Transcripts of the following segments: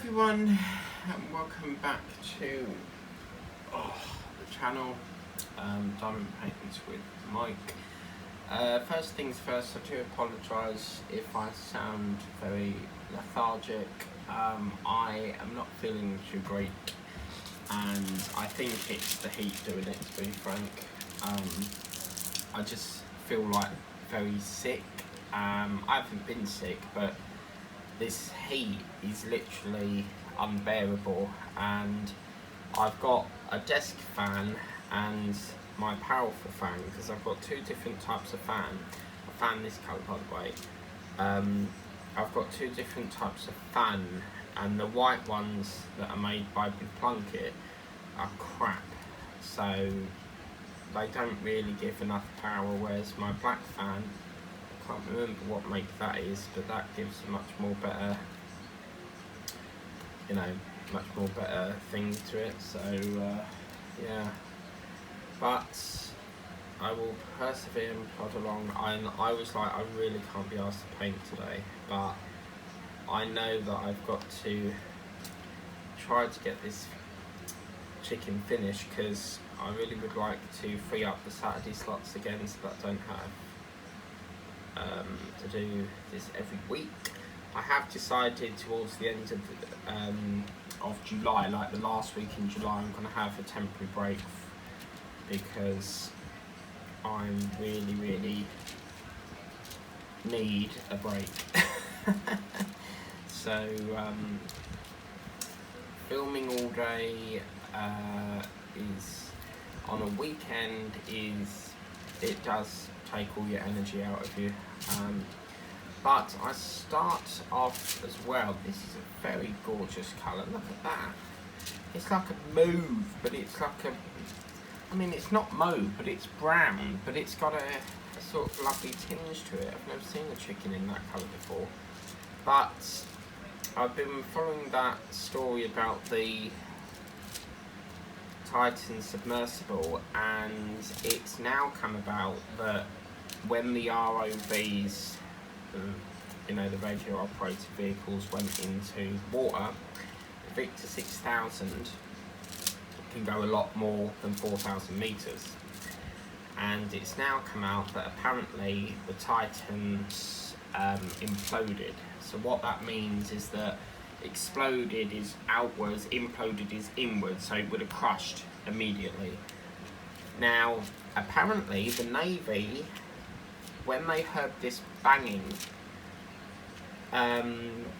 everyone, and welcome back to the channel, Diamond Paintings with Mike. First things first, I do apologise if I sound very lethargic. I am not feeling too great, and I think it's the heat doing it, to be frank. I just feel like very sick. I haven't been sick, but this heat is literally unbearable, and I've got a desk fan and my powerful fan, because I've got two different types of fan. I fan this colour, by the way. I've got two different types of fan, and the white ones that are made by Plunkett are crap, so they don't really give enough power, whereas my black fan, I can't remember what make that is, but that gives a much more better, much more better thing to it. So yeah, but I will persevere and plod along. I was like, I really can't be asked to paint today, but I know that I've got to try to get this chicken finished, because I really would like to free up the Saturday slots again, so that I don't have to do this every week. I have decided towards the end of July, like the last week in July, I'm going to have a temporary break, because I'm really need a break. So filming all day is on a weekend, it does take all your energy out of you. But I start off as well. This is a very gorgeous colour. Look at that. It's like a mauve, but it's like a, I mean, it's not mauve, but it's brown, but it's got a sort of lovely tinge to it. I've never seen a chicken in that colour before. But I've been following that story about the Titan submersible, and it's now come about that when the ROVs, the radio operated vehicles, went into water, the Victor 6000 can go a lot more than 4,000 metres, and it's now come out that apparently the Titans imploded. So what that means is that exploded is outwards, imploded is inwards, so it would have crushed immediately. Now, apparently the Navy, when they heard this banging,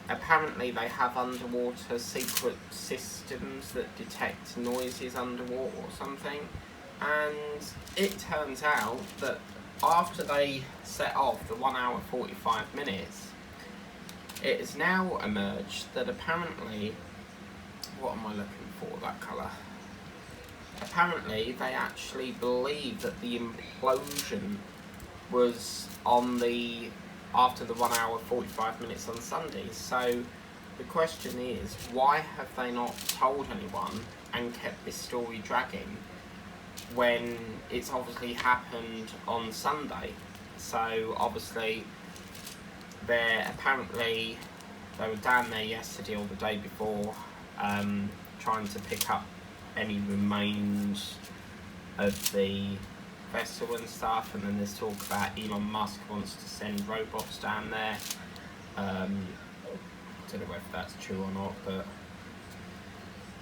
apparently they have underwater secret systems that detect noises underwater or something, and it turns out that after they set off the 1 hour 45 minutes, it has now emerged that apparently, what am I looking for, that colour? Apparently they actually believe that the implosion was after the 1 hour 45 minutes on Sunday. So the question is, why have they not told anyone and kept this story dragging when it's obviously happened on Sunday? So obviously they were down there yesterday or the day before, trying to pick up any remains of the vessel and stuff, and then there's talk about Elon Musk wants to send robots down there. I don't know whether that's true or not, but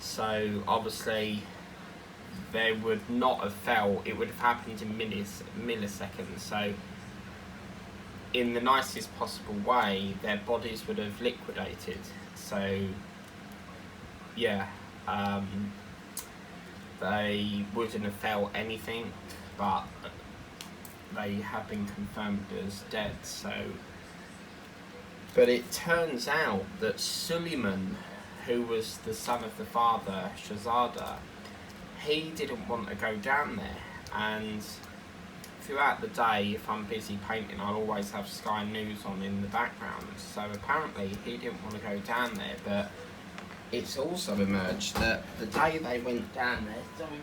so obviously they would not have fell, it would have happened in milliseconds, so in the nicest possible way their bodies would have liquidated. So yeah, they wouldn't have felt anything, but they have been confirmed as dead. So, but it turns out that Suleiman, who was the son of the father, Shahzada, he didn't want to go down there, and throughout the day, if I'm busy painting, I'll always have Sky News on in the background. So apparently he didn't want to go down there, but it's also emerged that the day they went down there, sorry,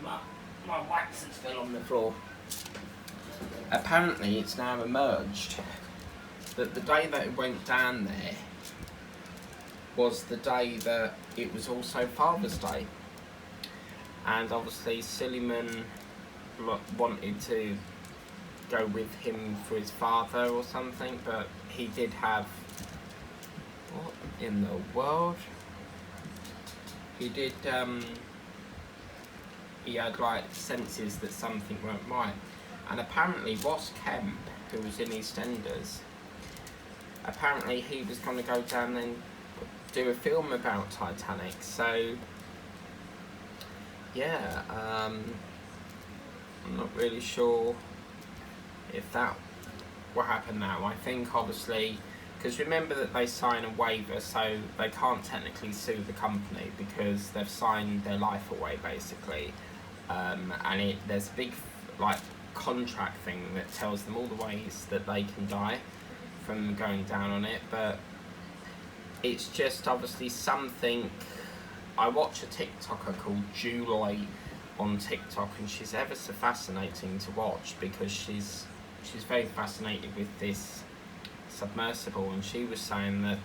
my wax has fell on the floor. Apparently it's now emerged that the day they went down there, was the day that it was also Father's Day, and obviously Suleiman wanted to go with him for his father or something, but he did have, what in the world? He did, he had like senses that something weren't right. And apparently Ross Kemp, who was in EastEnders, apparently he was going to go down and do a film about Titanic. So yeah, I'm not really sure if that will happen now. I think obviously, because remember that they sign a waiver, so they can't technically sue the company because they've signed their life away basically, and there's a big like contract thing that tells them all the ways that they can die from going down on it. But it's just obviously something. I watch a TikToker called Julie on TikTok, and she's ever so fascinating to watch because she's very fascinated with this submersible, and she was saying that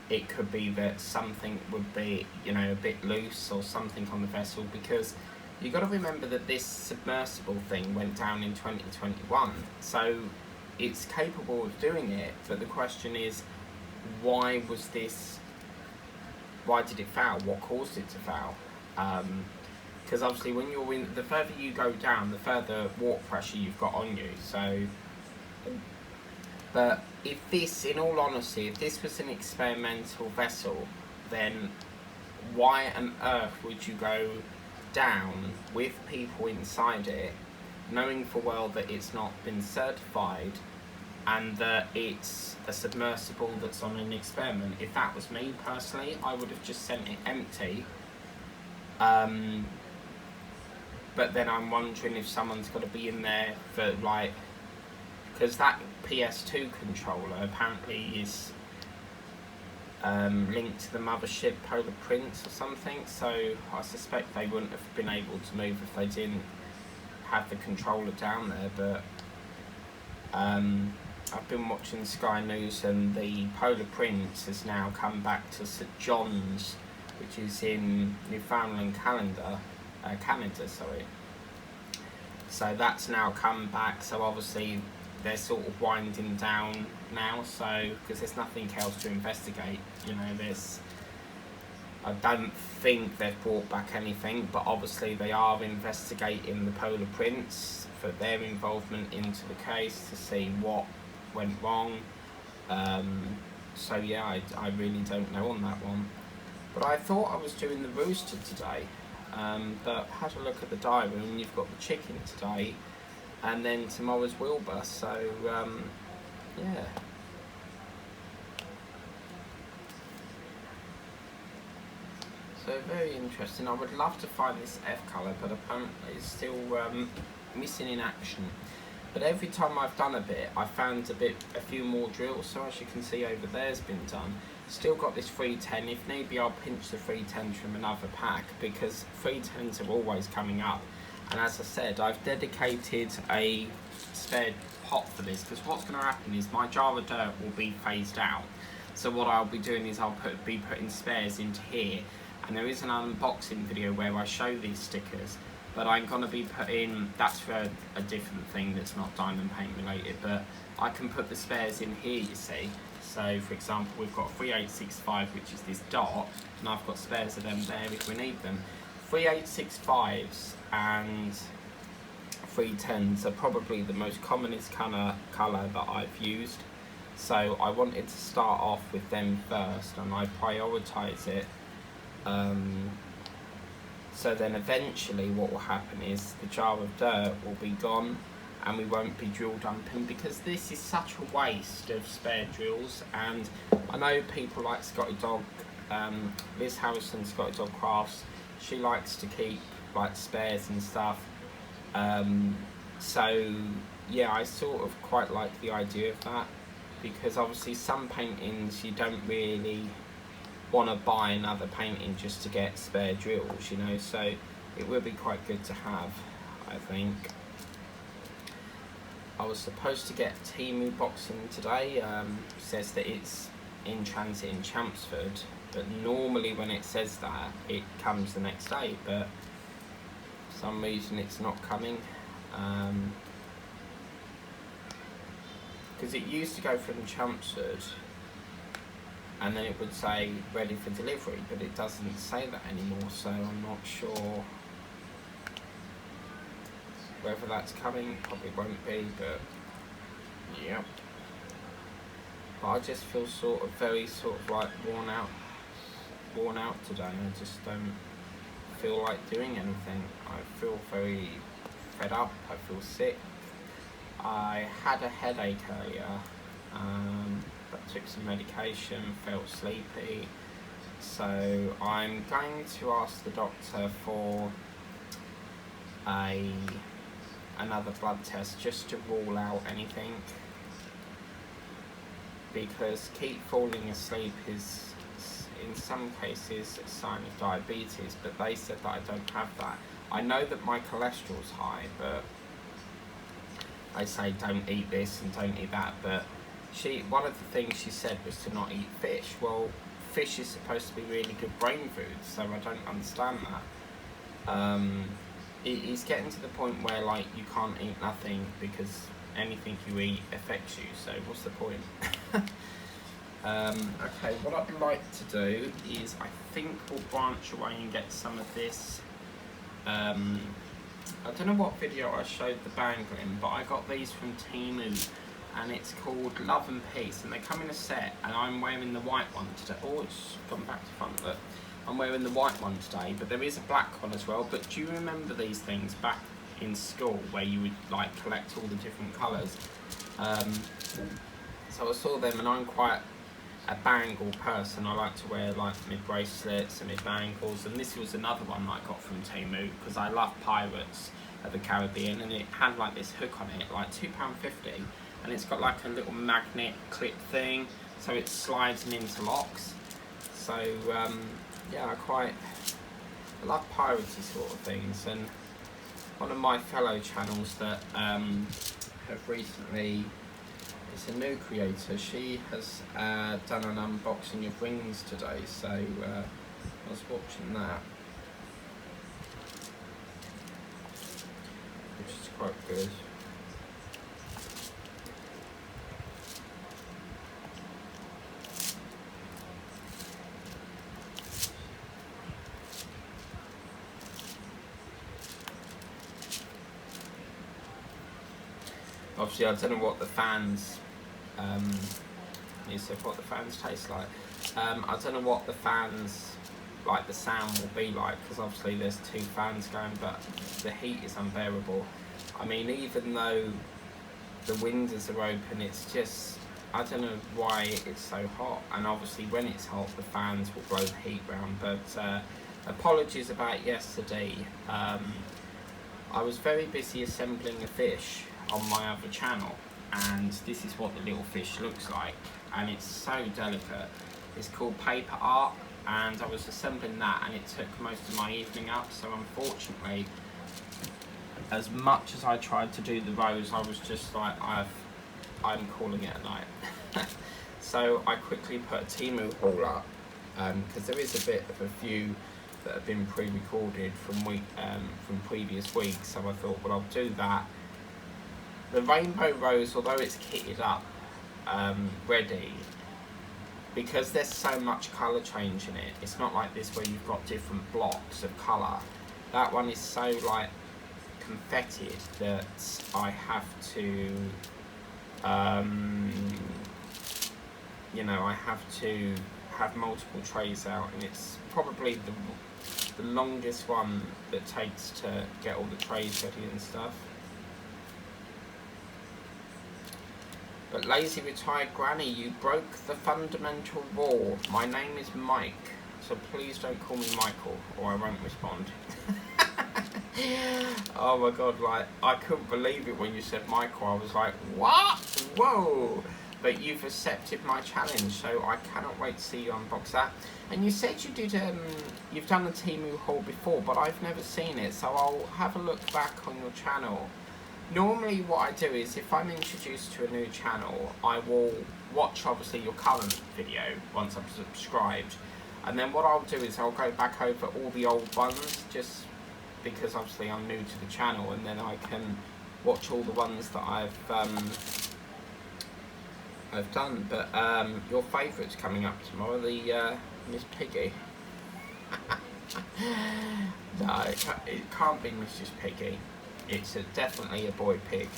it could be that something would be, you know, a bit loose or something on the vessel, because you got to remember that this submersible thing went down in 2021, so it's capable of doing it. But the question is, why did it foul? What caused it to foul? Because obviously when you're in, the further you go down, the further water pressure you've got on you. So, but if this, in all honesty, if this was an experimental vessel, then why on earth would you go down with people inside it, knowing full well that it's not been certified and that it's a submersible that's on an experiment? If that was me personally, I would have just sent it empty. But then I'm wondering if someone's got to be in there for like, because that PS2 controller apparently is linked to the mothership Polar Prince or something, so I suspect they wouldn't have been able to move if they didn't have the controller down there. But I've been watching Sky News, and the Polar Prince has now come back to St John's, which is in Newfoundland, Canada. So that's now come back. So obviously they're sort of winding down now. So because there's nothing else to investigate, you know. I don't think they've brought back anything, but obviously they are investigating the Polar Prince for their involvement into the case to see what went wrong. So yeah, I really don't know on that one. But I thought I was doing the rooster today, but had a look at the diary, and you've got the chicken today, and then tomorrow's Wilbur. So yeah. So very interesting. I would love to find this F colour, but apparently it's still missing in action. But every time I've done a bit, I found a few more drills. So as you can see over there's been done. Still got this 310. If need be, I'll pinch the 310s from another pack, because 310s are always coming up. And as I said, I've dedicated a spare pot for this, because what's going to happen is my jar of dirt will be phased out. So what I'll be doing is I'll be putting spares into here. And there is an unboxing video where I show these stickers, but I'm going to be putting, that's for a different thing that's not diamond paint related, but I can put the spares in here, you see. So for example, we've got 3865, which is this dot, and I've got spares of them there if we need them. 3865s and 310s are probably the most commonest colour that I've used. So I wanted to start off with them first, and I prioritise it. So then eventually what will happen is the jar of dirt will be gone, and we won't be drill dumping, because this is such a waste of spare drills. And I know people like Scotty Dog, Liz Harrison, Scotty Dog Crafts, she likes to keep like spares and stuff. So yeah, I sort of quite like the idea of that, because obviously some paintings you don't really want to buy another painting just to get spare drills, you know, so it would be quite good to have, I think. I was supposed to get Temu boxing today. Says that it's in transit in Chelmsford, but normally when it says that, it comes the next day, but for some reason it's not coming. Because it used to go from Chelmsford and then it would say ready for delivery, but it doesn't say that anymore, so I'm not sure whether that's coming. Probably won't be, but yep. But I just feel very like worn out today. I just don't feel like doing anything. I feel very fed up. I feel sick. I had a headache earlier, but took some medication, felt sleepy. So I'm going to ask the doctor for another blood test just to rule out anything, because keep falling asleep is in some cases a sign of diabetes, but they said that I don't have that. I know that my cholesterol's high, but I say don't eat this and don't eat that, but one of the things she said was to not eat fish. Well, fish is supposed to be really good brain food, so I don't understand that. It's getting to the point where like you can't eat nothing because anything you eat affects you, so what's the point? Okay, what I'd like to do is I think we'll branch away and get some of this. I don't know what video I showed the bangle in, but I got these from Temu and it's called Love and Peace, and they come in a set, and I'm wearing the white one today. Oh, it's gone back to front, look. I'm wearing the white one today, but there is a black one as well. But do you remember these things back in school where you would like collect all the different colours? So I saw them, and I'm quite a bangle person. I like to wear like my bracelets and my bangles, and this was another one that I got from Temu because I love Pirates of the Caribbean, and it had like this hook on it, like £2.50, and it's got like a little magnet clip thing, so it slides and interlocks. So yeah, I love piratey sort of things. And one of my fellow channels that have recently, it's a new creator, she has done an unboxing of rings today, so I was watching that, which is quite good. Obviously, I don't know what the fans, you said what the fans taste like. I don't know what the fans, like the sound will be like, because obviously there's two fans going, but the heat is unbearable. I mean, even though the windows are open, it's just, I don't know why it's so hot. And obviously when it's hot, the fans will blow the heat round. But apologies about yesterday. I was very busy assembling a fish on my other channel, and this is what the little fish looks like, and it's so delicate. It's called paper art, and I was assembling that, and it took most of my evening up. So unfortunately, as much as I tried to do the rows, I was just like, I'm calling it a night. So I quickly put a Temu haul up, because there is a bit of a few that have been pre-recorded from previous weeks, so I thought, well, I'll do that. The Rainbow Rose, although it's kitted up, ready, because there's so much colour change in it, it's not like this where you've got different blocks of colour. That one is so like confettied that I have to, you know, I have to have multiple trays out, and it's probably the longest one that takes to get all the trays ready and stuff. But lazy retired granny, you broke the fundamental rule. My name is Mike, so please don't call me Michael or I won't respond. Oh my god, like, I couldn't believe it when you said Michael. I was like, what? Whoa! But you've accepted my challenge, so I cannot wait to see you unbox that. And you said you did, you've done the Temu haul before, but I've never seen it, so I'll have a look back on your channel. Normally what I do is, if I'm introduced to a new channel, I will watch obviously your current video once I'm subscribed, and then what I'll do is I'll go back over all the old ones, just because obviously I'm new to the channel, and then I can watch all the ones that I've done. But your favourite's coming up tomorrow, the Miss Piggy. No, it can't be Mrs. Piggy. It's definitely a boy pig.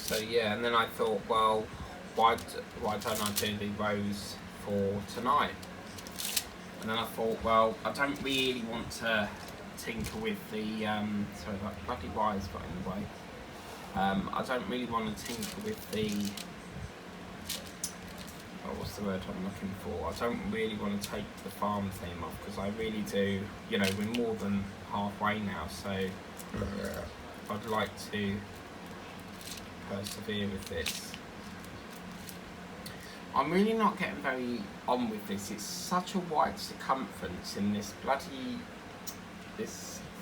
So yeah, and then I thought, well, why don't I do the rose for tonight? And then I thought, well, I don't really want to tinker with the, sorry, that bloody wire's got in the way. I don't really want to tinker with the, oh, what's the word I'm looking for? I don't really want to take the farm theme off, because I really do, you know, we're more than halfway now, so I'd like to persevere with this. I'm really not getting very on with this. It's such a wide circumference in this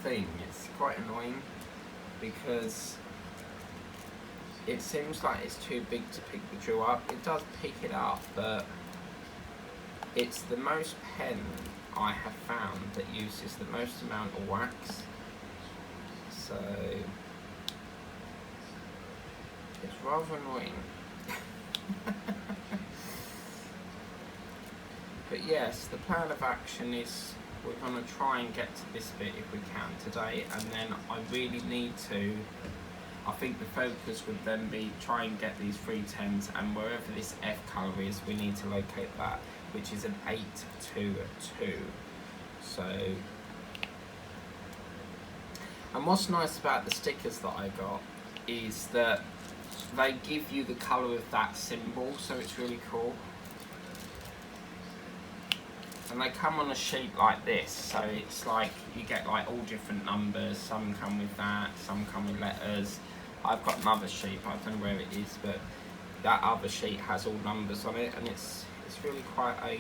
thing. It's quite annoying, because it seems like it's too big to pick the drill up. It does pick it up, but it's the most pen I have found that uses the most amount of wax. So it's rather annoying. But yes, the plan of action is we're going to try and get to this bit if we can today, and then I really need to, I think the focus would then be try and get these 310s, and wherever this F colour is, we need to locate that, which is an 822. So, and what's nice about the stickers that I got is that they give you the colour of that symbol, so it's really cool. And they come on a sheet like this, so it's like you get like all different numbers. Some come with that, some come with letters. I've got another sheet, I don't know where it is, but that other sheet has all numbers on it, and it's really quite a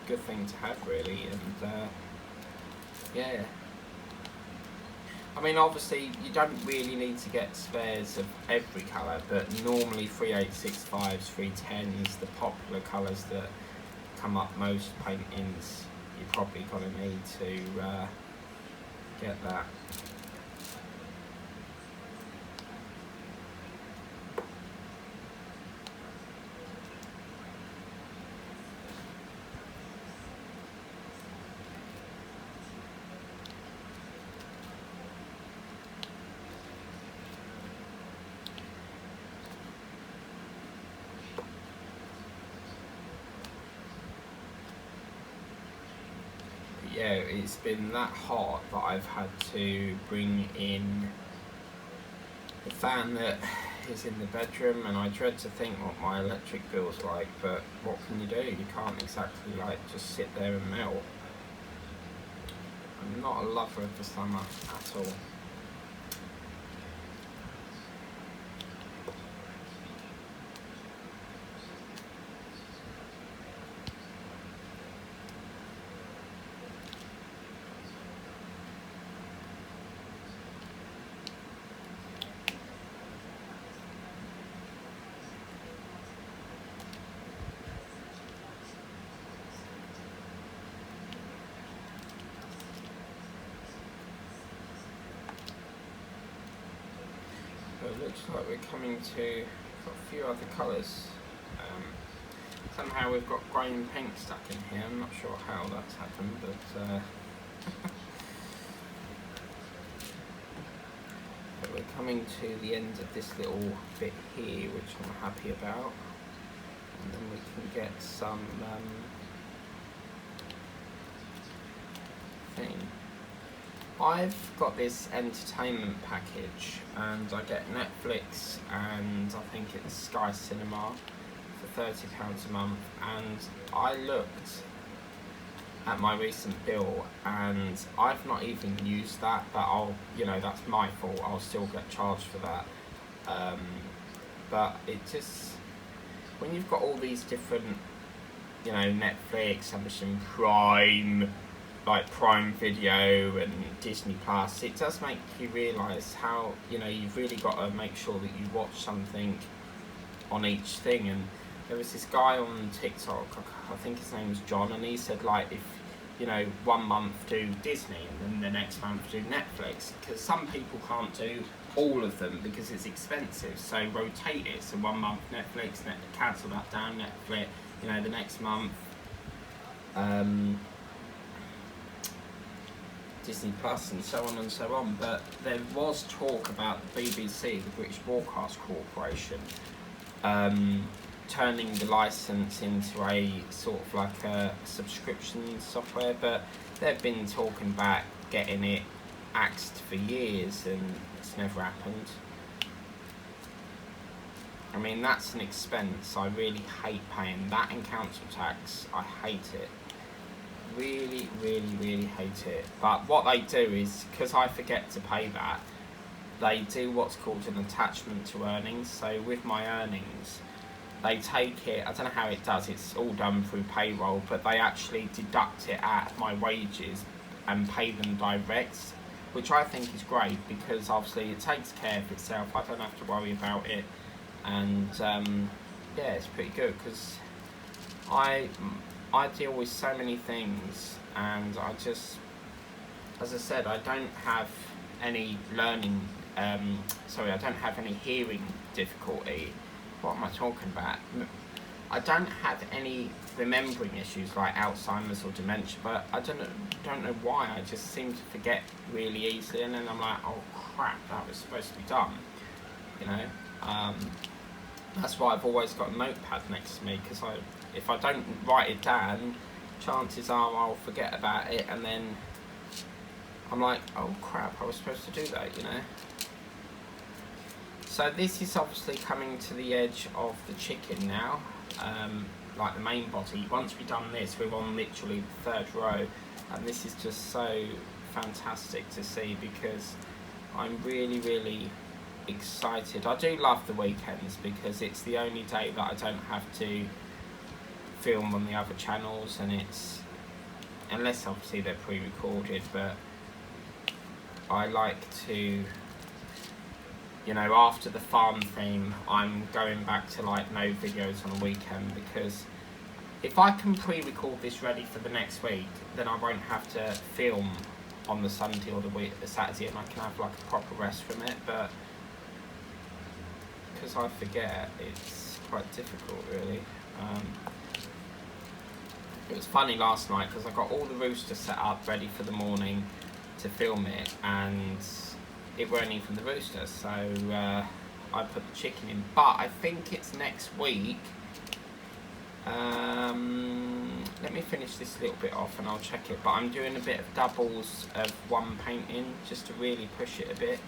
good thing to have, really. And yeah, I mean, obviously you don't really need to get spares of every colour, but normally 3865s, 310s, the popular colours that come up most paintings, you're probably going to need to get that. Yeah, it's been that hot that I've had to bring in the fan that is in the bedroom, and I dread to think what my electric bill's like, but what can you do? You can't exactly like just sit there and melt. I'm not a lover of the summer at all. So it looks like we're coming to got a few other colours. Somehow we've got grey and pink stuck in here. I'm not sure how that's happened, but but we're coming to the end of this little bit here, which I'm happy about, and then we can get some thing. I've got this entertainment package, and I get Netflix and I think it's Sky Cinema for £30 a month, and I looked at my recent bill and I've not even used that, but that's my fault, I'll still get charged for that. But it just, when you've got all these different, Netflix, Amazon Prime, like Prime Video and Disney Plus, it does make you realise how, you've really got to make sure that you watch something on each thing. And there was this guy on TikTok, I think his name was John, and he said, like, if 1 month do Disney and then the next month do Netflix, because some people can't do all of them because it's expensive, so rotate it. So 1 month Netflix, cancel that down, Netflix, the next month Disney Plus, and so on and so on. But there was talk about the BBC, the British Broadcast Corporation, turning the license into a sort of like a subscription software, but they've been talking about getting it axed for years and it's never happened. I mean, that's an expense. I really hate paying that in council tax. I hate it. Really, really, really hate it. But what they do is, because I forget to pay that, they do what's called an attachment to earnings. So with my earnings, they take it, I don't know how it does, it's all done through payroll, but they actually deduct it out of my wages and pay them direct, which I think is great, because obviously it takes care of itself. I don't have to worry about it, and yeah, it's pretty good, because I deal with so many things, and I just, as I said, I don't have any I don't have any hearing difficulty. What am I talking about? I don't have any remembering issues like Alzheimer's or dementia, but I don't know why. I just seem to forget really easily, and then I'm like, oh crap, that was supposed to be done. That's why I've always got a notepad next to me, because if I don't write it down, chances are I'll forget about it, and then I'm like, oh crap, I was supposed to do that, So this is obviously coming to the edge of the chicken now, like the main body. Once we've done this, we're on literally the 3rd row, and this is just so fantastic to see, because I'm really, really excited. I do love the weekends, because it's the only day that I don't have to film on the other channels, and it's, unless obviously they're pre-recorded, but I like to, after the farm theme, I'm going back to like no videos on a weekend, because if I can pre-record this ready for the next week, then I won't have to film on the Sunday or the Saturday, and I can have like a proper rest from it. But because I forget, it's quite difficult really. It was funny last night, because I got all the roosters set up ready for the morning to film it, and it weren't even the rooster, so I put the chicken in. But I think it's next week. Let me finish this little bit off and I'll check it, but I'm doing a bit of doubles of one painting just to really push it a bit,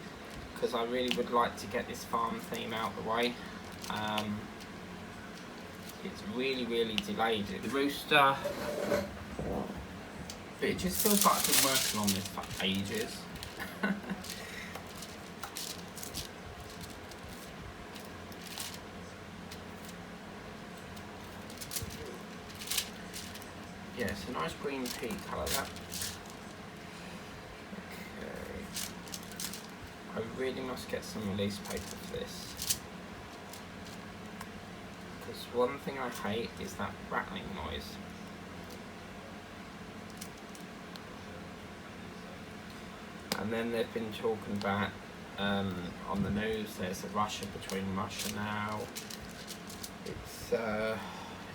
because I really would like to get this farm theme out the way. It's really, really delayed. The rooster, but it just feels like I've been working on this for ages. Yeah, it's a nice green pea colour, that. Okay. I really must get some release paper for this, because one thing I hate is that rattling noise. And then they've been talking about, on the news, there's a Russia between Russia now. It's,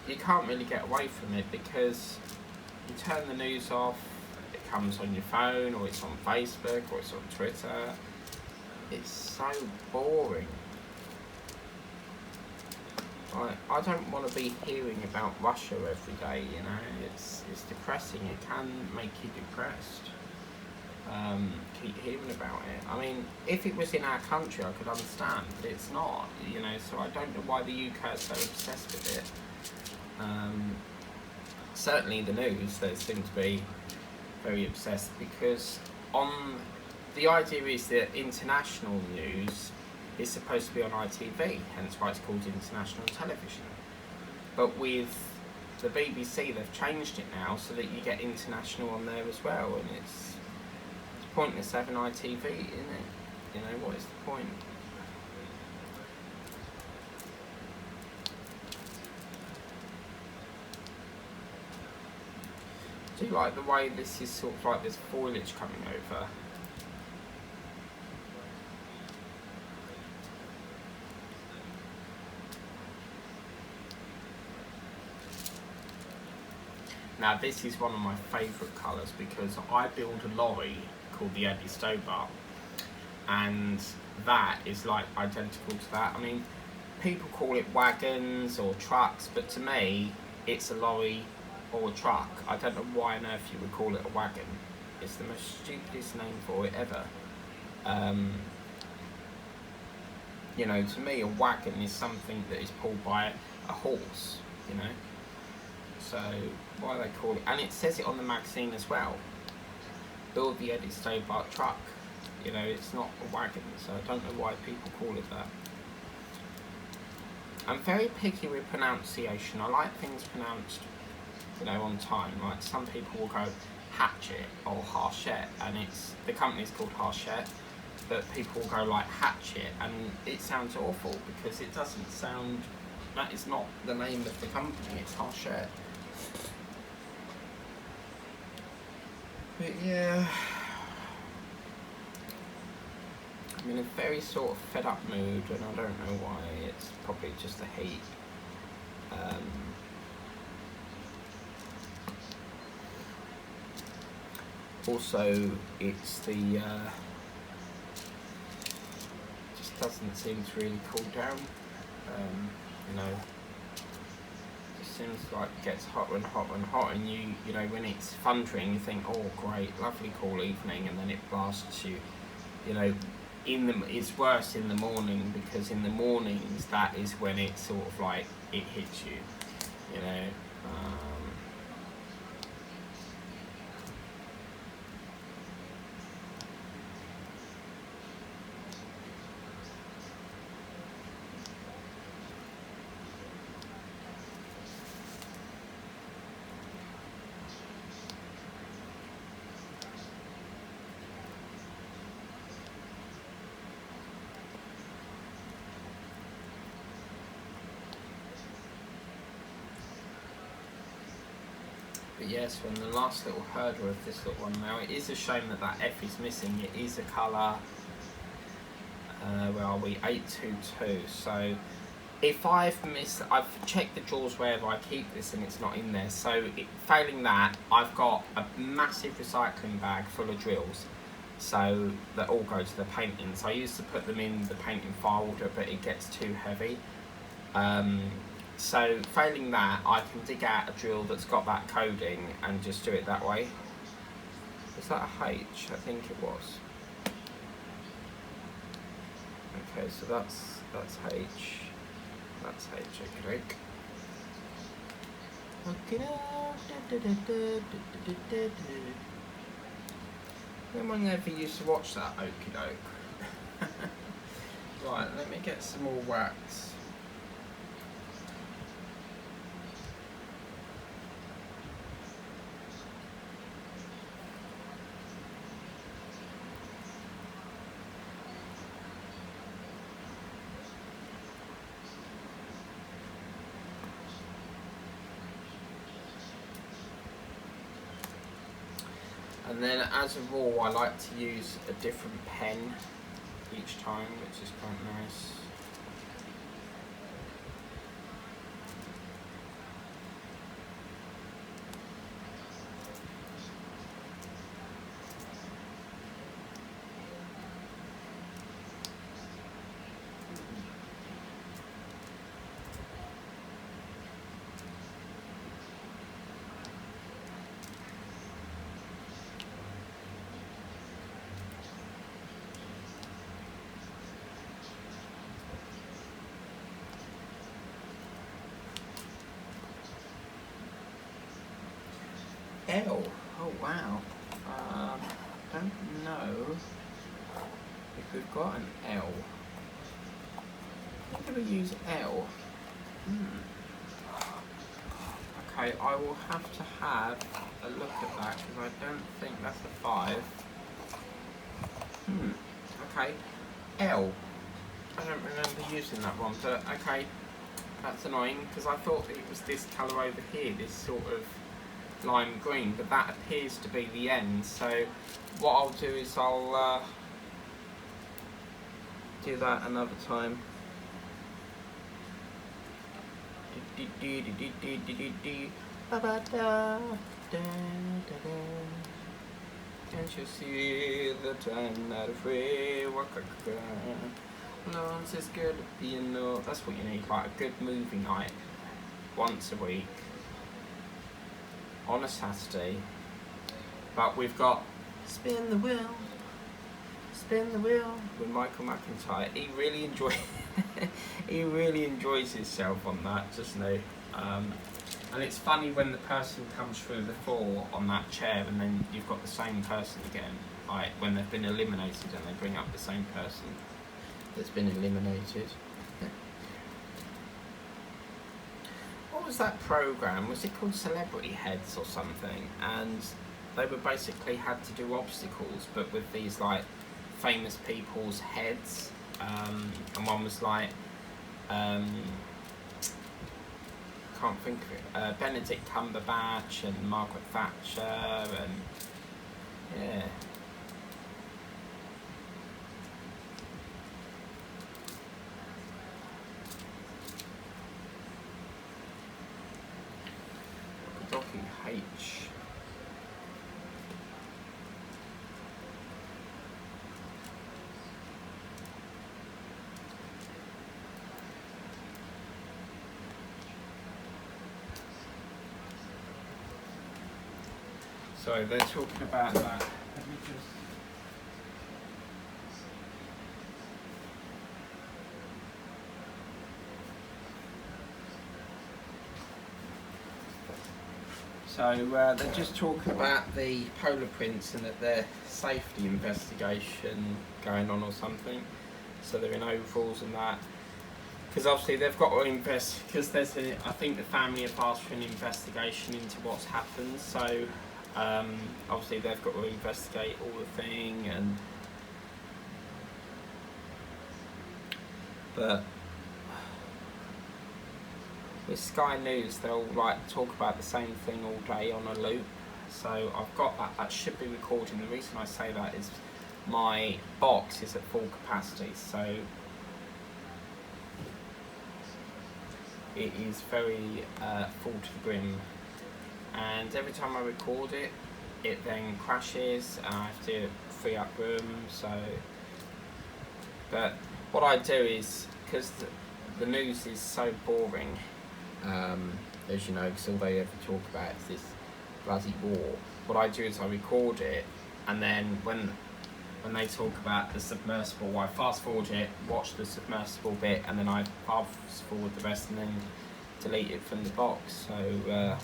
you can't really get away from it, because you turn the news off, it comes on your phone, or it's on Facebook, or it's on Twitter. It's so boring. I don't want to be hearing about Russia every day, It's depressing. It can make you depressed. keep hearing about it. I mean, if it was in our country, I could understand, but it's not, you know, so I don't know why the UK is so obsessed with it. Certainly the news, they seem to be very obsessed, because the idea is that international news is supposed to be on ITV, hence why it's called international television. But with the BBC, they've changed it now so that you get international on there as well, and it's pointless having ITV, isn't it? You know, what is the point? Do you like the way this is sort of like there's foliage coming over? Now this is one of my favourite colours, because I build a lorry called the Eddie Stobart, and that is like identical to that. I mean, people call it wagons or trucks, but to me it's a lorry or a truck. I don't know why on earth you would call it a wagon. It's the most stupidest name for it ever. You know, to me a wagon is something that is pulled by a horse, you know. So why they call it, and it says it on the magazine as well, build the Eddie Stobart truck. You know, it's not a wagon, so I don't know why people call it that. I'm very picky with pronunciation. I like things pronounced, you know, on time. Like some people will go hatchet or harchette, and the company's called Harchette, but people will go like hatchet, and it sounds awful because it doesn't sound. That is not the name of the company. It's Harchette. But yeah, I'm in a very sort of fed up mood, and I don't know why. It's probably just the heat. Also, it's the just doesn't seem to really cool down. You know, seems like it gets hotter and hotter and hotter, and you know, when it's thundering you think, oh great, lovely cool evening, and then it blasts you. You know, it's worse in the morning, because in the mornings that is when it sort of like it hits you, you know. But yes, when the last little herder of this little one now, it is a shame that that F is missing. It is a colour, where are we, 822, so if I've checked the drawers wherever I keep this and it's not in there, so failing that, I've got a massive recycling bag full of drills, so that all go to the painting. So I used to put them in the painting folder, but it gets too heavy. So failing that, I can dig out a drill that's got that coding and just do it that way. Is that a H? I think it was. Okay, so that's H. That's H, okay. Anyone ever used to watch that Okie Doke? Right, let me get some more wax. And then as a rule, I like to use a different pen each time, which is quite nice. L. Oh wow. Don't know if we've got an L. When do we use L? Okay, I will have to have a look at that because I don't think that's a 5. Okay, L. I don't remember using that one, but okay, that's annoying because I thought it was this colour over here, this sort of lime green, but that appears to be the end. So what I'll do is I'll do that another time. Can't you see the time that free Lawrence is good, you know. That's what you need, like a good movie night once a week on a Saturday. But we've got Spin the Wheel with Michael McIntyre. He really enjoys himself on that, doesn't he? And it's funny when the person comes through the floor on that chair and then you've got the same person again, like when they've been eliminated and they bring up the same person that's been eliminated. What was that programme? Was it called Celebrity Heads or something? And they were basically had to do obstacles but with these like famous people's heads, and one was like can't think of it, Benedict Cumberbatch and Margaret Thatcher, and yeah. Docky H. So they're talking about that. Let me just... So they're just talking about the Polar Prince and that their safety investigation going on or something. So they're in overalls and that. Because obviously they've got to invest, because there's a, I think the family have asked for an investigation into what's happened. So obviously they've got to investigate all the thing, and but with Sky News they'll like talk about the same thing all day on a loop. So I've got that should be recording. The reason I say that is my box is at full capacity, so it is very full to the brim, and every time I record it, it then crashes and I have to free up room. So, but what I do is, because the news is so boring, as you know, because all they ever talk about is this bloody war, what I do is I record it, and then when they talk about the submersible, I fast forward it, watch the submersible bit, and then I fast forward the rest and then delete it from the box. So yeah.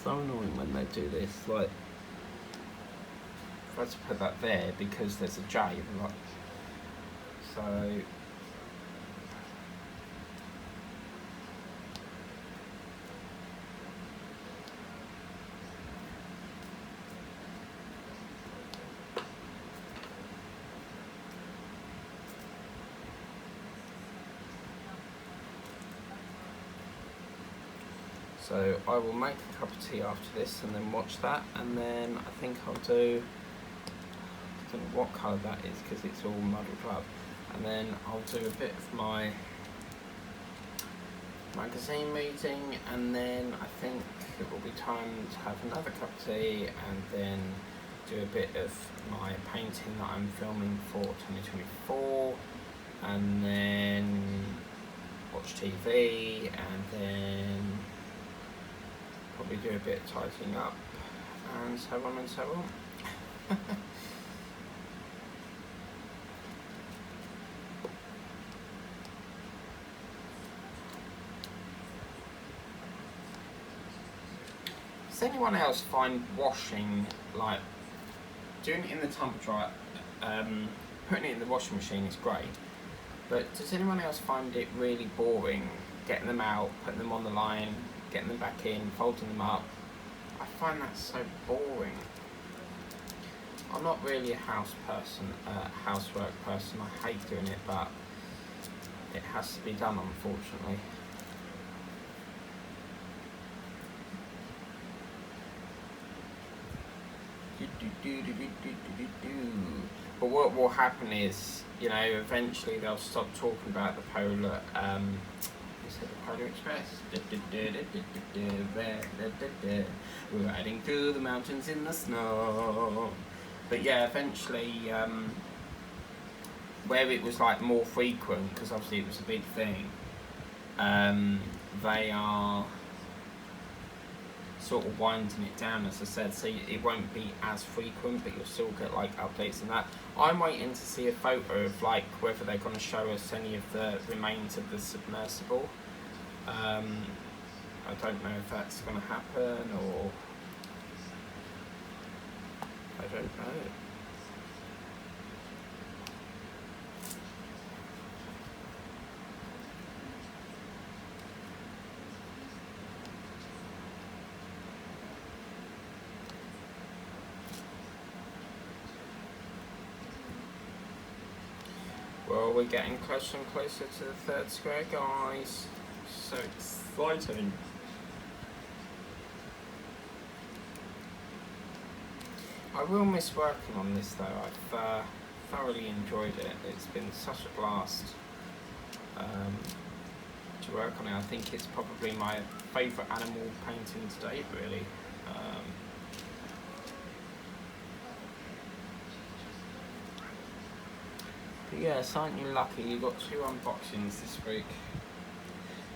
So annoying when they do this, like if I had to put that there because there's a J, like, so So I will make a cup of tea after this and then watch that, and then I think I'll do, I don't know what colour that is because it's all muddled up, and then I'll do a bit of my magazine reading, and then I think it will be time to have another cup of tea and then do a bit of my painting that I'm filming for 2024, and then watch TV, and then probably do a bit of tightening up, and so on and so on. Does anyone else find washing, like doing it in the tumble dryer, putting it in the washing machine is great, but does anyone else find it really boring getting them out, putting them on the line, getting them back in, folding them up? I find that so boring. I'm not really a housework person. I hate doing it, but it has to be done, unfortunately. But what will happen is, you know, eventually they'll stop talking about the Polar, is it the Polar Express? We're riding through the mountains in the snow. But yeah, eventually, where it was like more frequent, because obviously it was a big thing, they are sort of winding it down, as I said, so it won't be as frequent, but you'll still get like updates and that. I'm waiting to see a photo of like whether they're going to show us any of the remains of the submersible. I don't know if that's going to happen, or I don't know. Well, we're getting closer and closer to the third square, guys. So exciting. I will miss working on this though. I've thoroughly enjoyed it. It's been such a blast to work on it. I think it's probably my favourite animal painting to date, really. But yes, aren't you lucky? You got 2 unboxings this week.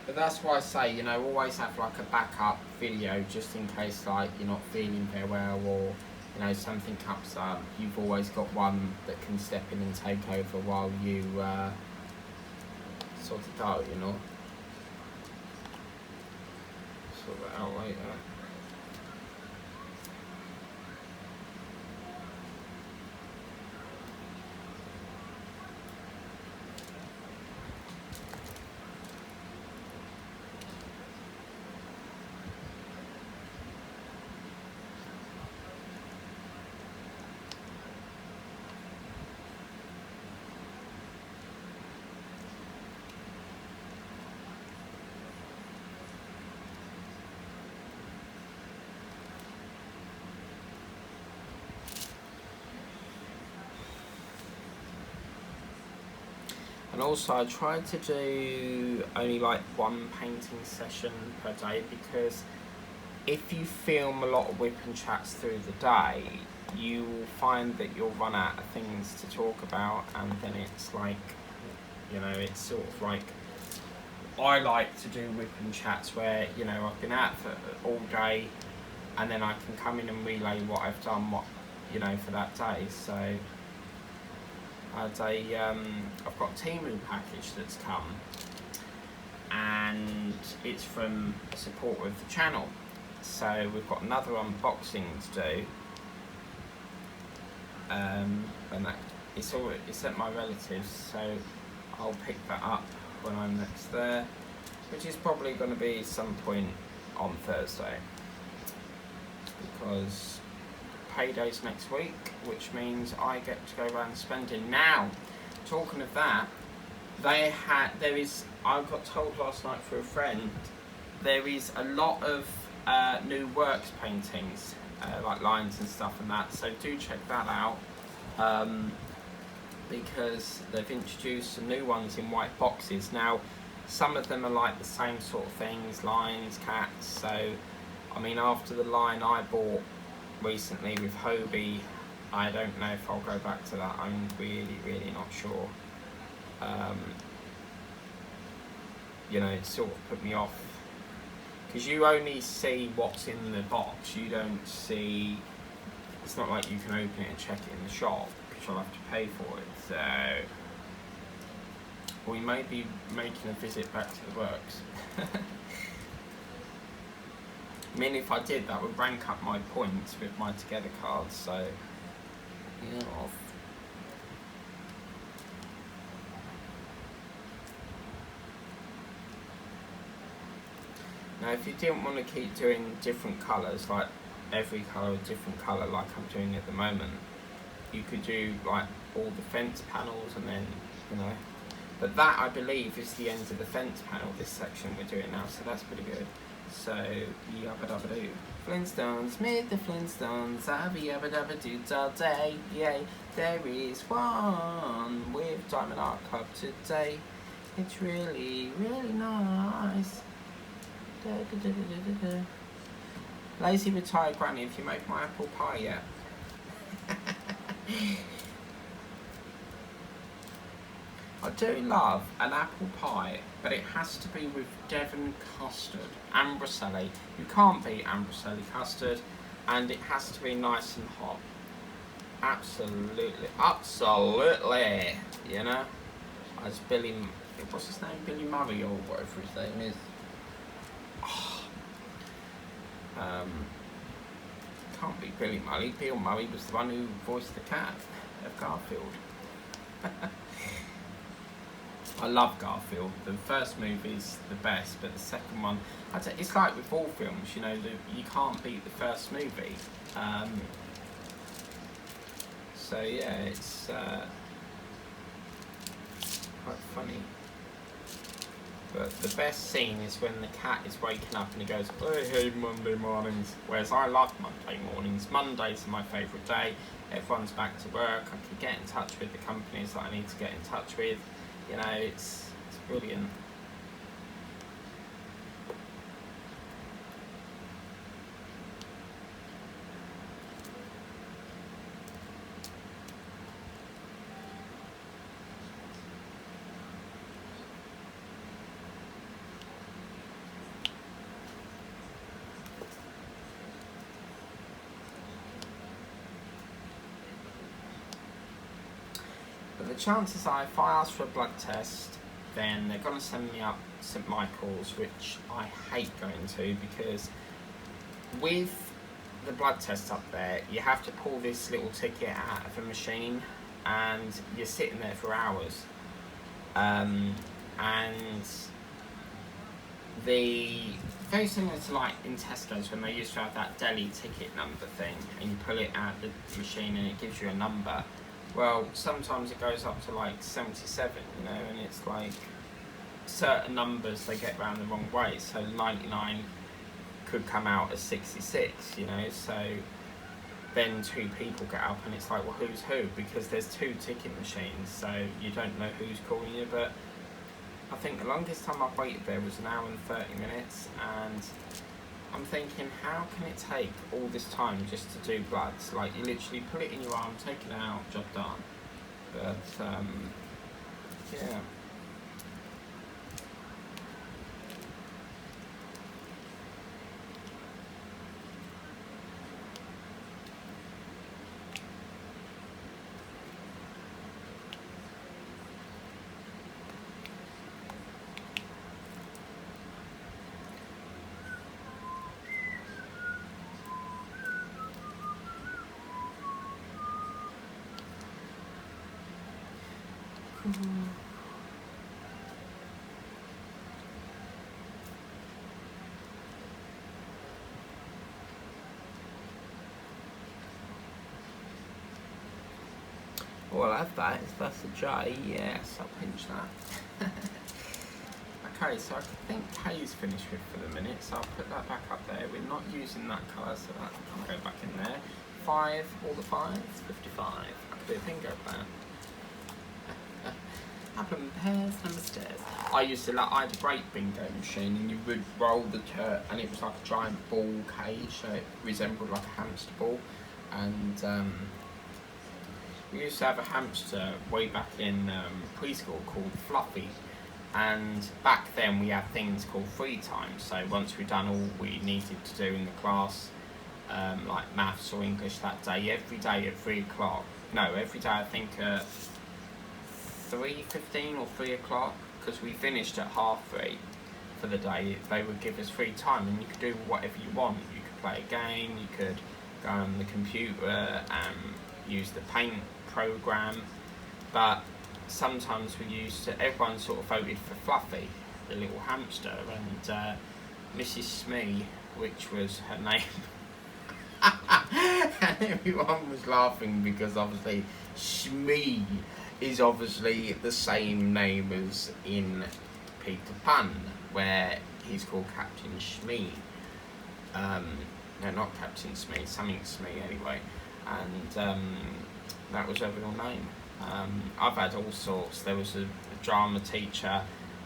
But that's why I say, you know, always have like a backup video just in case like you're not feeling very well, or you know something comes up. You've always got one that can step in and take over while you sort it out, you know. Sort it out later. And also I tried to do only like 1 painting session per day, because if you film a lot of whip and chats through the day, you will find that you'll run out of things to talk about, and then it's like, you know, it's sort of like, I like to do whip and chats where, you know, I've been out for all day, and then I can come in and relay what I've done, what, you know, for that day. So I've got a Temu package that's come, and it's from a supporter of the channel. So we've got another unboxing to do, and that it's at my relatives, so I'll pick that up when I'm next there, which is probably going to be some point on Thursday, because payday's next week, which means I get to go around spending. Now, talking of that, I got told last night through a friend, there is a lot of new works paintings, like lines and stuff and that, so do check that out, because they've introduced some new ones in white boxes. Now, some of them are like the same sort of things, lines, cats, so I mean, after the line I bought recently with Hobie, I don't know if I'll go back to that. I'm really not sure. You know, it sort of put me off, because you only see what's in the box. You don't see. It's not like you can open it and check it in the shop, because you'll have to pay for it. So we may be making a visit back to the works. I mean, if I did, that would rank up my points with my Together cards. So yeah. Now, if you didn't want to keep doing different colours, like every colour a different colour, like I'm doing at the moment, you could do like all the fence panels, and then, you know. But that, I believe, is the end of the fence panel, this section we're doing now, so that's pretty good. So, yabba dabba doo. Flintstones, meet the Flintstones, abby yabba dabba doo da day, yay. There is one with Diamond Art Club today. It's really, really nice. Da, da, da, da, da, da. Lazy retired granny, have you made my apple pie yet? I do love an apple pie, but it has to be with Devon custard, Ambroselli. You can't beat Ambroselli custard, and it has to be nice and hot. Absolutely, absolutely. You know, as Billy, what's his name? Billy Murray or whatever his name is. Can't be Billy Murray. Bill Murray was the one who voiced the cat of Garfield. I love Garfield. The first movie's the best, but the second one, it's like with all films, you know, you can't beat the first movie. So yeah, it's quite funny. But the best scene is when the cat is waking up and he goes, I hate Monday mornings. Whereas I love Monday mornings. Mondays are my favourite day. Everyone's back to work. I can get in touch with the companies that I need to get in touch with. You know, it's brilliant. But the chances are, if I ask for a blood test, then they're going to send me up St Michael's, which I hate going to, because with the blood test up there, you have to pull this little ticket out of a machine, and you're sitting there for hours. And very similar to like in Tesco's when they used to have that deli ticket number thing, and you pull it out the machine and it gives you a number. Well, sometimes it goes up to like 77, you know, and it's like certain numbers they get round the wrong way. So 99 could come out as 66, you know, so then two people get up and it's like, well, who's who? Because there's two ticket machines, so you don't know who's calling you. But I think the longest time I've waited there was 1 hour and 30 minutes, and I'm thinking, how can it take all this time just to do bloods? Like, you literally put it in your arm, take it out, job done. But, yeah. Well, I'll have that. If that's a J, yes, I'll pinch that. Okay, so I think K's finished with for the minute, so I'll put that back up there. We're not using that colour, so that can go back in there. 5, all the 5s, 55. I could be a bingo player. Apple and pears, number stairs. I had a great bingo machine, and you would roll the dirt, and it was like a giant ball cage, so it resembled like a hamster ball. And we used to have a hamster way back in preschool called Fluffy, And back then we had things called free time. So once we'd done all we needed to do in the class, like maths or English that day, every day at 3 o'clock. No, every day I think at 3:15 or 3 o'clock, because we finished at 3:30 for the day. They would give us free time, and you could do whatever you want. You could play a game, you could go on the computer and use the paint program. But sometimes everyone sort of voted for Fluffy, the little hamster, and Mrs. Smee, which was her name. And everyone was laughing because obviously Smee is obviously the same name as in Peter Pan, where he's called Captain Smee. No, not Captain Smee, something Smee anyway. And that was her real name. I've had all sorts. There was a drama teacher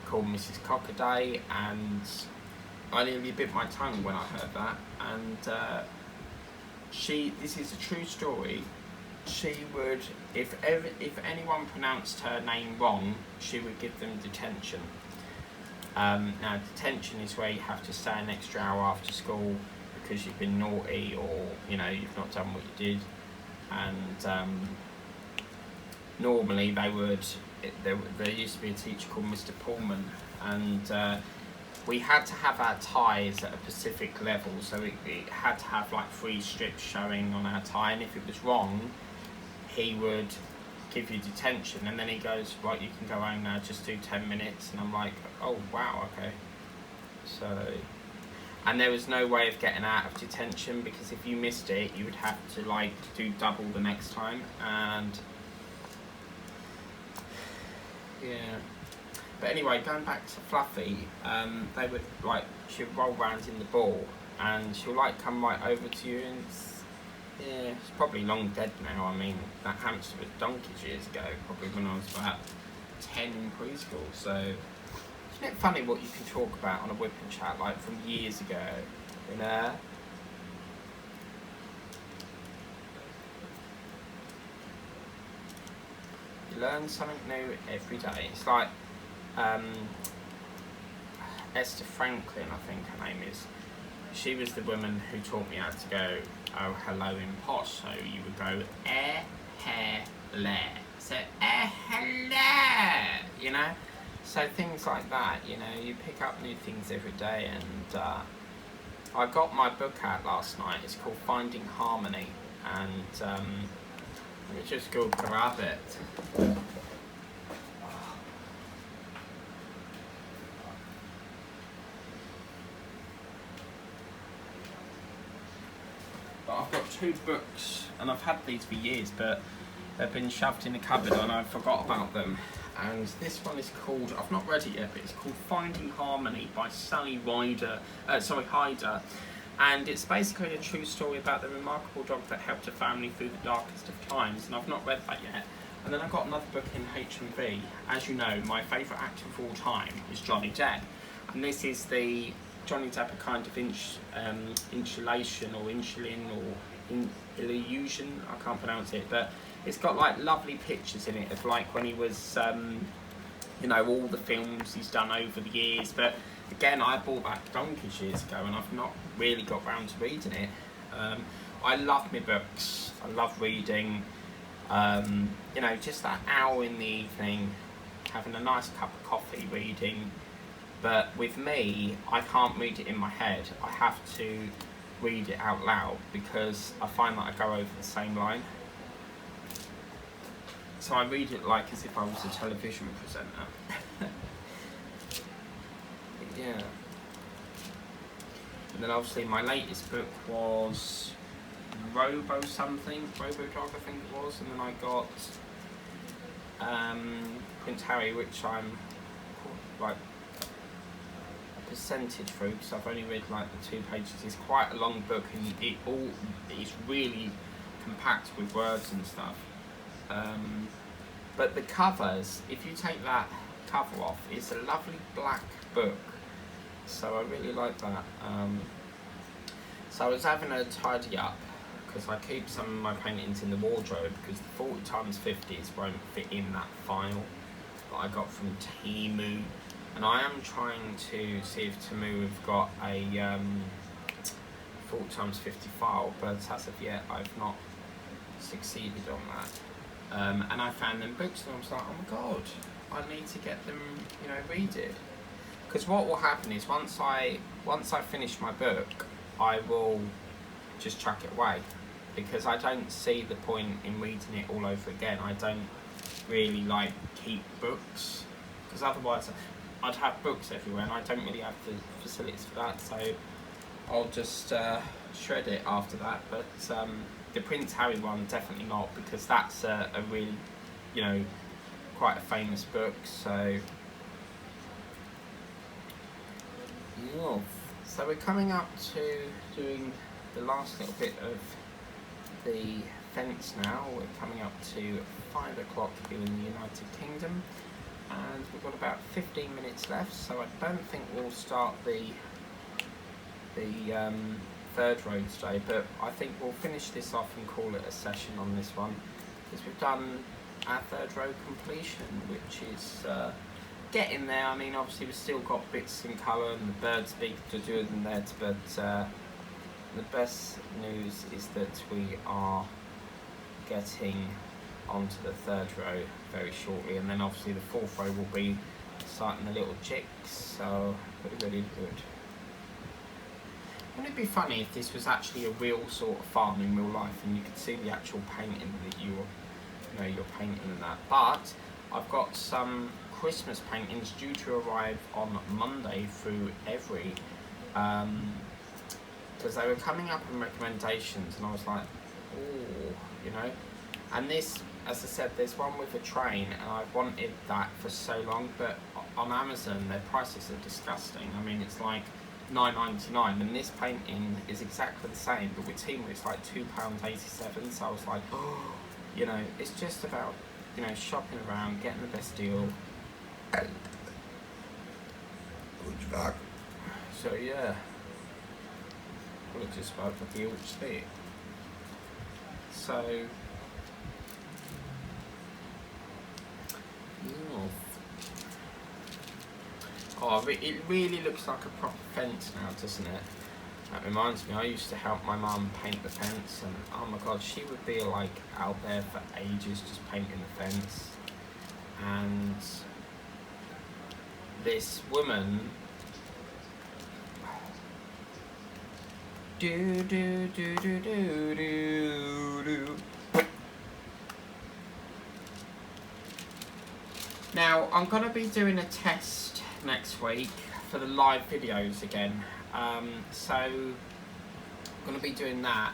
called Mrs. Cockaday, and I nearly bit my tongue when I heard that. And this is a true story. She would, if anyone pronounced her name wrong, she would give them detention. Now, detention is where you have to stay an extra hour after school because you've been naughty, or you've not done what you did. And normally there used to be a teacher called Mr. Pullman, and we had to have our ties at a specific level, so it had to have like 3 strips showing on our tie, and if it was wrong, he would give you detention. And then he goes, right, you can go home now, just do 10 minutes. And I'm like, oh wow, okay. So, and there was no way of getting out of detention, because if you missed it, you would have to like do double the next time. And yeah. But anyway, going back to Fluffy, they would she'd roll around in the ball, and she'll come right over to you, and it's probably long dead now. I mean, that hamster was donkeys years ago, probably when I was about 10 in preschool. So isn't it funny what you can talk about on a whip and chat from years ago, You learn something new every day. It's like Esther Franklin, I think her name is. She was the woman who taught me how to go, oh, hello in posh. So you would go, hello. So, hello, So things like that, you pick up new things every day. And I got my book out last night. It's called Finding Harmony. And let me just go grab it. I've got 2 books, and I've had these for years, but they've been shoved in a cupboard and I forgot about them. And this one is called, I've not read it yet, but it's called Finding Harmony by Sally Hyder. And it's basically a true story about the remarkable dog that helped a family through the darkest of times, and I've not read that yet. And then I've got another book in HMV. As you know, my favourite actor of all time is Johnny Depp, and this is the Johnny Depp, a kind of insulation or insulin or illusion, I can't pronounce it, but it's got lovely pictures in it of when he was, all the films he's done over the years. But again, I bought that donkeys years ago, and I've not really got round to reading it. I love my books, I love reading, just that hour in the evening, having a nice cup of coffee reading. But with me, I can't read it in my head. I have to read it out loud, because I find that I go over the same line. So I read it as if I was a television presenter. Yeah. And then obviously my latest book was Robo Dog, I think it was. And then I got Prince Harry, which I'm percentage through, because I've only read the 2 pages. It's quite a long book, and it's really compact with words and stuff. But the covers, if you take that cover off, it's a lovely black book, so I really like that. So I was having a tidy up, because I keep some of my paintings in the wardrobe, because the 40x50s won't fit in that file that I got from Temu. and I am trying to see if Temu have got a 4x50 file, but as of yet I've not succeeded on that. And I found them books and I was like, oh my god, I need to get them, you know, read. Because what will happen is once I finish my book, I will just chuck it away, because I don't see the point in reading it all over again. I don't really like keep books, because otherwise I'd have books everywhere and I don't really have the facilities for that, so I'll just shred it after that. But the Prince Harry one, definitely not, because that's a really, you know, quite a famous book. So yeah. So we're coming up to doing the last little bit of the fence now. We're coming up to 5 o'clock here in the United Kingdom, and we've got about 15 minutes left, so I don't think we'll start the third row today, but I think we'll finish this off and call it a session on this one, because we've done our third row completion, which is getting there. I mean, obviously we've still got bits in colour and the birds big to do than that, but the best news is that we are getting onto the third row very shortly, and then obviously the fourth row will be starting the little chicks, so pretty good. Wouldn't it be funny if this was actually a real sort of farm in real life and you could see the actual painting that you're painting and that? But I've got some Christmas paintings due to arrive on Monday through Every, because they were coming up in recommendations, and I was like, oh, you know. And this, as I said, there's one with a train, and I've wanted that for so long, but on Amazon their prices are disgusting. I mean, it's like £9.99, and this painting is exactly the same, but with Temu it's like £2.87. So I was like, oh, you know, it's just about, you know, shopping around, getting the best deal. So yeah, apologies about the deal there. So oh, it really looks like a proper fence now, doesn't it? That reminds me, I used to help my mum paint the fence, and oh my god, she would be like out there for ages just painting the fence. And this woman Now, I'm going to be doing a test next week for the live videos again. So, I'm going to be doing that,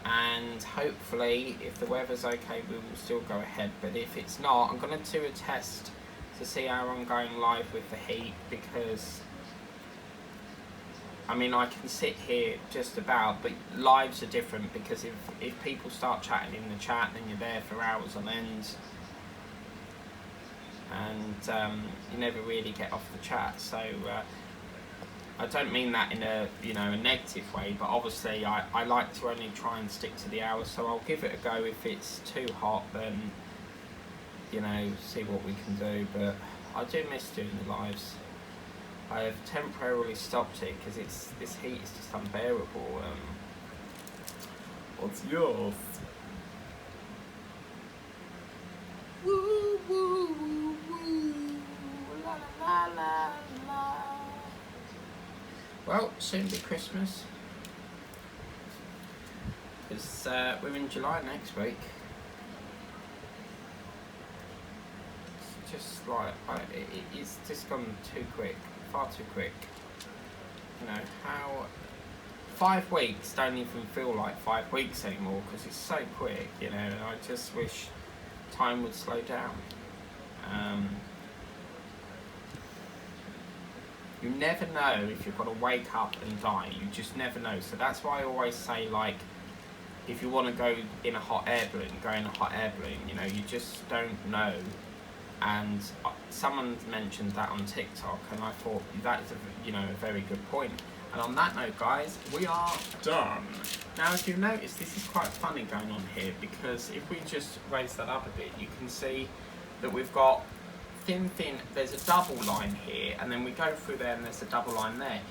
and hopefully, if the weather's okay, we will still go ahead. But if it's not, I'm going to do a test to see how I'm going live with the heat, because I mean, I can sit here just about, but lives are different, because if people start chatting in the chat, then you're there for hours on end, and you never really get off the chat. So I don't mean that in a, you know, a negative way, but obviously I like to only try and stick to the hours, so I'll give it a go. If it's too hot, then, you know, see what we can do. But I do miss doing the lives. I have temporarily stopped it because this heat is just unbearable. What's yours? Woo woo woo woo, la la la la. Well, soon be Christmas, because we're in July next week. It's just like it's just gone too quick. Far too quick. You know, how 5 weeks don't even feel like 5 weeks anymore, because it's so quick, you know, and I just wish time would slow down. You never know if you're going to wake up and die. You just never know. So that's why I always say, like, if you want to go in a hot air balloon, go in a hot air balloon, you know, you just don't know. And someone mentioned that on TikTok, and I thought that is a very good point. And on that note, guys, we are done. Now, if you notice, this is quite funny going on here, because if we just raise that up a bit, you can see that we've got thin, there's a double line here, and then we go through there and there's a double line there.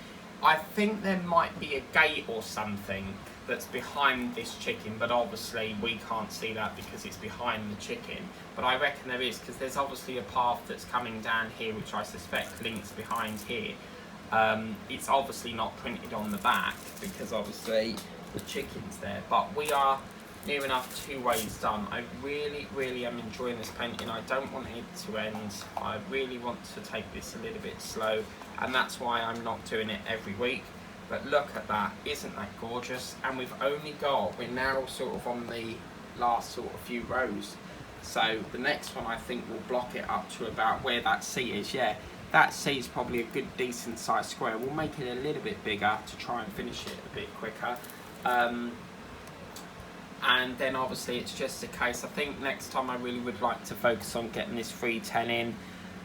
I think there might be a gate or something that's behind this chicken, but obviously we can't see that because it's behind the chicken. But I reckon there is, because there's obviously a path that's coming down here, which I suspect links behind here. It's obviously not printed on the back because obviously the chicken's there, but we are near enough 2 ways done. I really am enjoying this painting. I don't want it to end. I really want to take this a little bit slow, and that's why I'm not doing it every week. But look at that, isn't that gorgeous? And we're now sort of on the last sort of few rows. So the next one I think will block it up to about where that C is. Yeah, that C is probably a good decent sized square. We'll make it a little bit bigger to try and finish it a bit quicker. And then obviously it's just a case, I think next time I really would like to focus on getting this 310 in.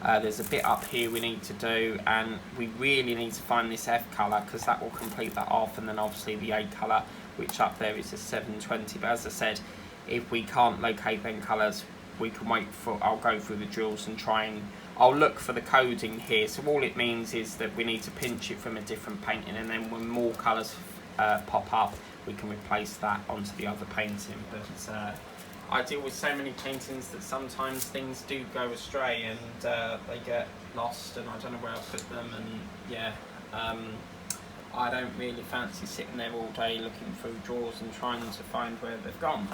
There's a bit up here we need to do, and we really need to find this F colour because that will complete that off, and then obviously the A colour, which up there is a 720. But as I said, if we can't locate them colours, we can wait for, I'll go through the drills and try and, I'll look for the coding here. So all it means is that we need to pinch it from a different painting, and then when more colours pop up, we can replace that onto the other painting. But I deal with so many paintings that sometimes things do go astray and they get lost, and I don't know where I put them, and yeah, I don't really fancy sitting there all day looking through drawers and trying to find where they've gone,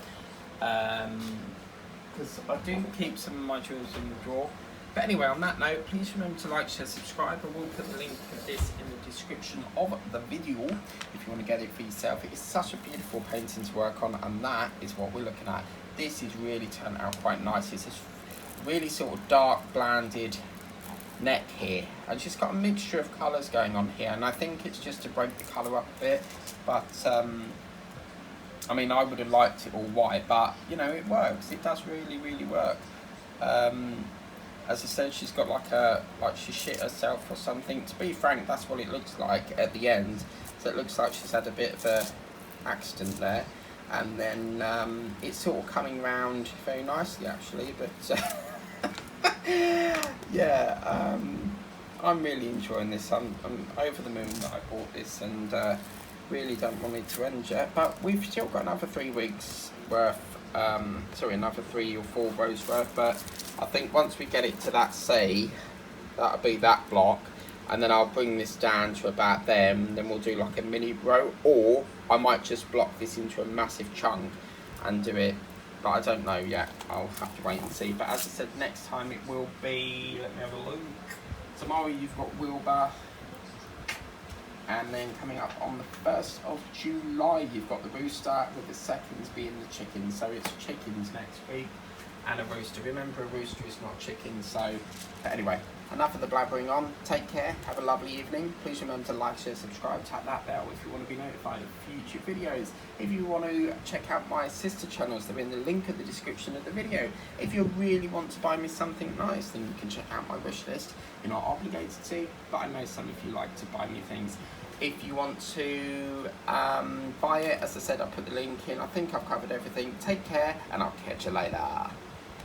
because I do keep some of my jewels in the drawer. But anyway, on that note, please remember to like, share, subscribe. I will put the link of this in the description of the video if you want to get it for yourself. It is such a beautiful painting to work on, and that is what we're looking at. This is really turned out quite nice. It's this really sort of dark, blanded neck here. And just got a mixture of colours going on here, and I think it's just to break the colour up a bit. But, I mean, I would have liked it all white, but, you know, it works. It does really work. As I said, she's got like she shit herself or something. To be frank, that's what it looks like at the end. So it looks like she's had a bit of a accident there. And then it's sort of coming round very nicely actually. But yeah, I'm really enjoying this. I'm over the moon that I bought this, and really don't want it to end yet. But we've still got another 3 weeks worth. Sorry, another 3 or 4 rows worth, but I think once we get it to that C, that'll be that block, and then I'll bring this down to about them, then we'll do like a mini row, or I might just block this into a massive chunk and do it, but I don't know yet. I'll have to wait and see. But as I said, next time it will be, let me have a look, tomorrow you've got Wilbur, and then coming up on the 1st of July, you've got the rooster, with the seconds being the chickens. So it's chickens next week, and a rooster. Remember, a rooster is not chicken. So, but anyway, enough of the blabbering on. Take care. Have a lovely evening. Please remember to like, share, subscribe, tap that bell if you want to be notified of future videos. If you want to check out my sister channels, they're in the link at the description of the video. If you really want to buy me something nice, then you can check out my wish list. You're not obligated to, but I know some of you like to buy me things. If you want to buy it, as I said, I'll put the link in. I think I've covered everything. Take care, and I'll catch you later.